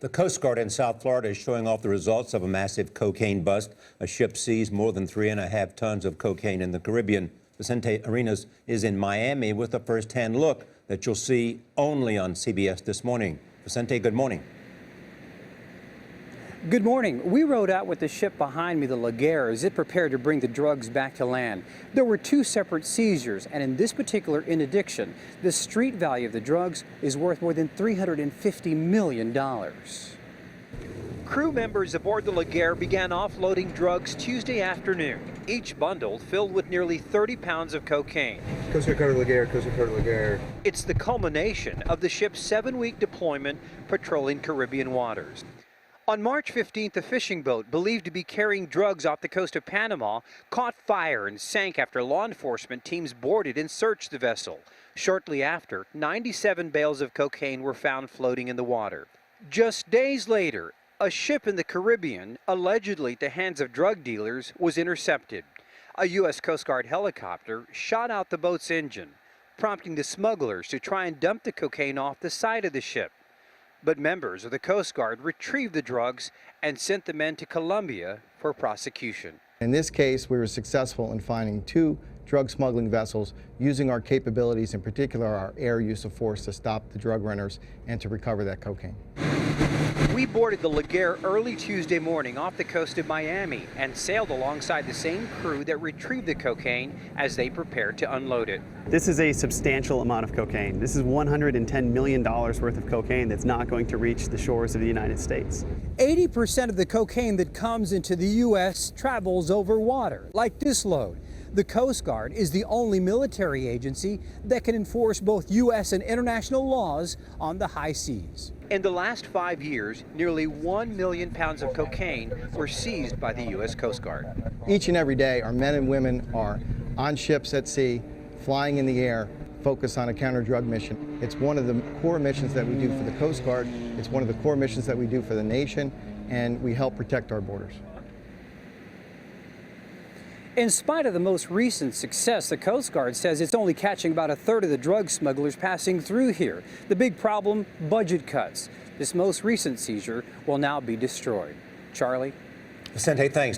The Coast Guard in South Florida is showing off the results of a massive cocaine bust. A ship seized more than 3.5 tons of cocaine in the Caribbean. Vicente Arenas is in Miami with a first-hand look that you'll see only on CBS this morning. Vicente, good morning. Good morning. We rode out with the ship behind me, the Laguerre, as it prepared to bring the drugs back to land. There were two separate seizures, and in this particular interdiction, the street value of the drugs is worth more than $350 million. Crew members aboard the Laguerre began offloading drugs Tuesday afternoon, each bundle filled with nearly 30 pounds of cocaine. Coast Guard Laguerre, Coast Guard Laguerre. It's the culmination of the ship's 7-week deployment patrolling Caribbean waters. On March 15th, a fishing boat believed to be carrying drugs off the coast of Panama caught fire and sank after law enforcement teams boarded and searched the vessel. Shortly after, 97 bales of cocaine were found floating in the water. Just days later, a ship in the Caribbean, allegedly at the hands of drug dealers, was intercepted. A U.S. Coast Guard helicopter shot out the boat's engine, prompting the smugglers to try and dump the cocaine off the side of the ship. But members of the Coast Guard retrieved the drugs and sent the men to Colombia for prosecution. In this case, we were successful in finding 2 drug smuggling vessels using our capabilities, in particular our air use of force, to stop the drug runners and to recover that cocaine. We boarded the Laguerre early Tuesday morning off the coast of Miami and sailed alongside the same crew that retrieved the cocaine as they prepared to unload it. This is a substantial amount of cocaine. This is $110 million worth of cocaine that's not going to reach the shores of the United States. 80% of the cocaine that comes into the U.S. travels over water, like this load. The Coast Guard is the only military agency that can enforce both U.S. and international laws on the high seas. In the last 5 years, nearly 1 million pounds of cocaine were seized by the U.S. Coast Guard. Each and every day, our men and women are on ships at sea, flying in the air, focused on a counter-drug mission. It's one of the core missions that we do for the Coast Guard. It's one of the core missions that we do for the nation, and we help protect our borders. In spite of the most recent success, the Coast Guard says it's only catching about 1/3 of the drug smugglers passing through here. The big problem, budget cuts. This most recent seizure will now be destroyed. Charlie? Vicente, thanks.